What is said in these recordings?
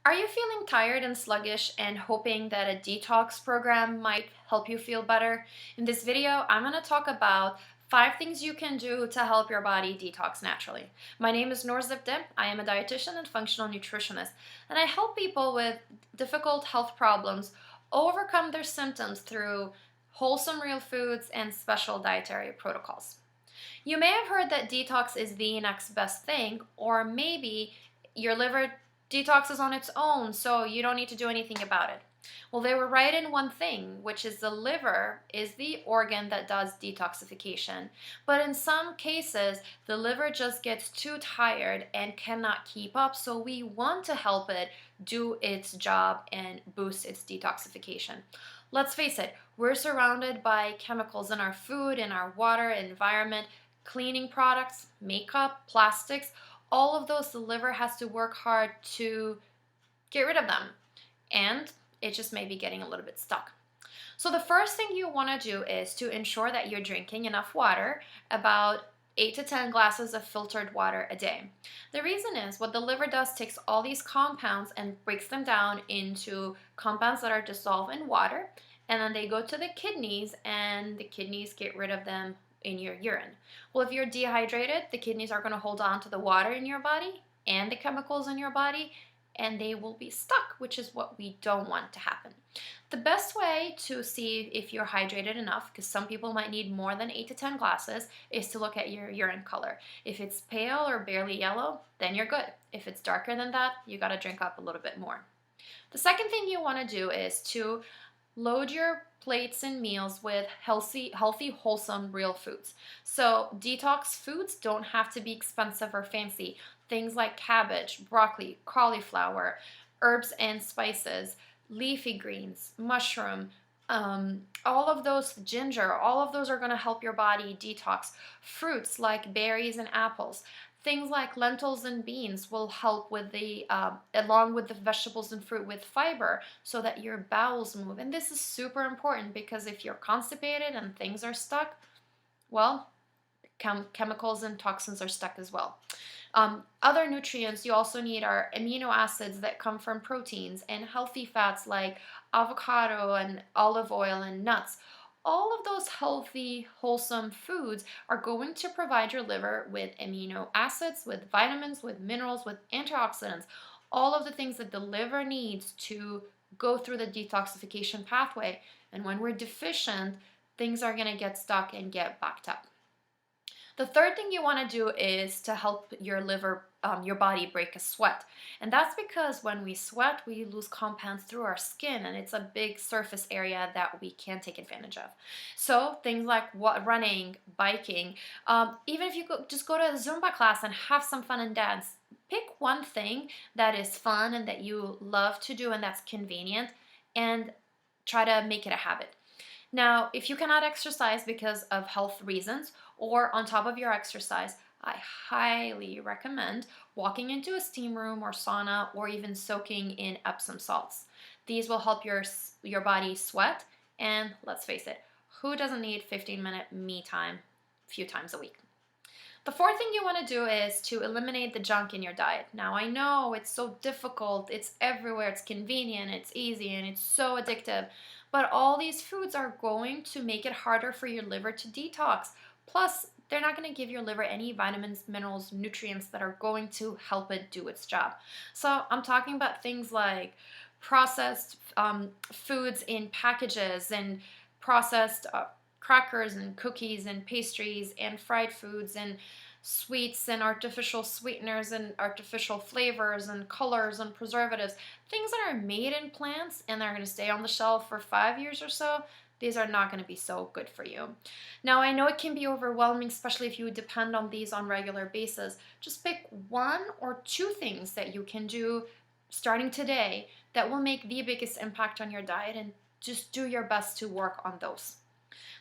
Are you feeling tired and sluggish and hoping that a detox program might help you feel better? In this video, I'm going to talk about 5 things you can do to help your body detox naturally. My name is Nour Zibdeh. I am a dietitian and functional nutritionist, and I help people with difficult health problems overcome their symptoms through wholesome real foods and special dietary protocols. You may have heard that detox is the next best thing, or maybe your liver detoxes on its own, so you don't need to do anything about it. Well, they were right in one thing, which is the liver is the organ that does detoxification. But in some cases, the liver just gets too tired and cannot keep up, so we want to help it do its job and boost its detoxification. Let's face it, we're surrounded by chemicals in our food, in our water, environment, cleaning products, makeup, plastics, all of those, the liver has to work hard to get rid of them. And it just may be getting a little bit stuck. So the first thing you want to do is to ensure that you're drinking enough water, about 8 to 10 glasses of filtered water a day. The reason is what the liver does takes all these compounds and breaks them down into compounds that are dissolved in water, and then they go to the kidneys, and the kidneys get rid of them in your urine. Well, if you're dehydrated, the kidneys are going to hold on to the water in your body and the chemicals in your body, and they will be stuck, which is what we don't want to happen. The best way to see if you're hydrated enough, because some people might need more than 8 to 10 glasses, is to look at your urine color. If it's pale or barely yellow, then you're good. If it's darker than that, you got to drink up a little bit more. The second thing you want to do is to load your plates and meals with healthy, wholesome, real foods. So detox foods don't have to be expensive or fancy. Things like cabbage, broccoli, cauliflower, herbs and spices, leafy greens, mushroom, all of those, ginger, all of those are going to help your body detox. Fruits like berries and apples. Things like lentils and beans will help with the, along with the vegetables and fruit, with fiber so that your bowels move. And this is super important because if you're constipated and things are stuck, well, chemicals and toxins are stuck as well. Other nutrients you also need are amino acids that come from proteins and healthy fats like avocado and olive oil and nuts. All of those healthy, wholesome foods are going to provide your liver with amino acids, with vitamins, with minerals, with antioxidants, all of the things that the liver needs to go through the detoxification pathway. And when we're deficient, things are going to get stuck and get backed up. The third thing you want to do is to help your liver, your body break a sweat. And that's because when we sweat, we lose compounds through our skin, and it's a big surface area that we can take advantage of. So things like running, biking, even if you just go to a Zumba class and have some fun and dance, pick one thing that is fun and that you love to do and that's convenient, and try to make it a habit. Now, if you cannot exercise because of health reasons or on top of your exercise, I highly recommend walking into a steam room or sauna or even soaking in Epsom salts. These will help your body sweat, and let's face it, who doesn't need 15-minute me time a few times a week? The fourth thing you want to do is to eliminate the junk in your diet. Now, I know it's so difficult, it's everywhere, it's convenient, it's easy, and it's so addictive, but all these foods are going to make it harder for your liver to detox. Plus, they're not going to give your liver any vitamins, minerals, nutrients that are going to help it do its job. So I'm talking about things like processed foods in packages, and processed crackers and cookies and pastries and fried foods and sweets and artificial sweeteners and artificial flavors and colors and preservatives. Things that are made in plants and they're going to stay on the shelf for 5 years or so, these are not going to be so good for you. Now, I know it can be overwhelming, especially if you depend on these on a regular basis. Just pick 1 or 2 things that you can do starting today that will make the biggest impact on your diet, and just do your best to work on those.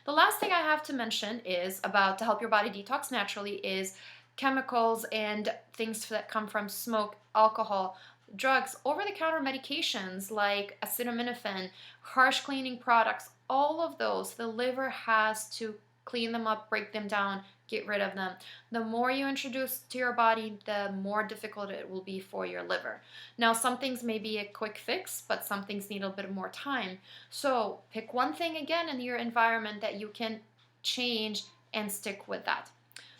The last thing I have to mention is about to help your body detox naturally is chemicals and things that come from smoke, alcohol, drugs, over-the-counter medications like acetaminophen, harsh cleaning products, all of those, the liver has to clean them up, break them down, get rid of them. The more you introduce to your body, the more difficult it will be for your liver. Now, some things may be a quick fix, but some things need a bit more time. So pick one thing again in your environment that you can change and stick with that.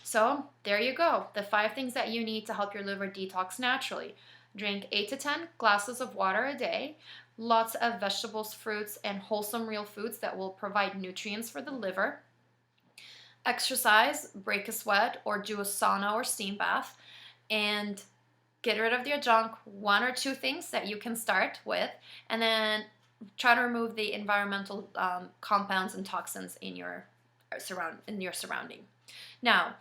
So there you go, the 5 things that you need to help your liver detox naturally. Drink 8 to 10 glasses of water a day, lots of vegetables, fruits, and wholesome real foods that will provide nutrients for the liver. Exercise, break a sweat, or do a sauna or steam bath, and get rid of your junk, 1 or 2 things that you can start with, and then try to remove the environmental compounds and toxins in your surrounding. Now,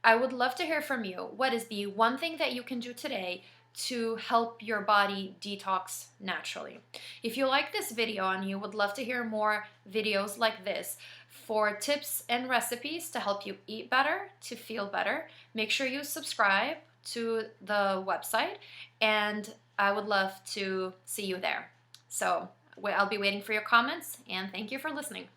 I would love to hear from you. What is the one thing that you can do today to help your body detox naturally? If you like this video and you would love to hear more videos like this for tips and recipes to help you eat better, to feel better, make sure you subscribe to the website, and I would love to see you there. So I'll be waiting for your comments, and thank you for listening.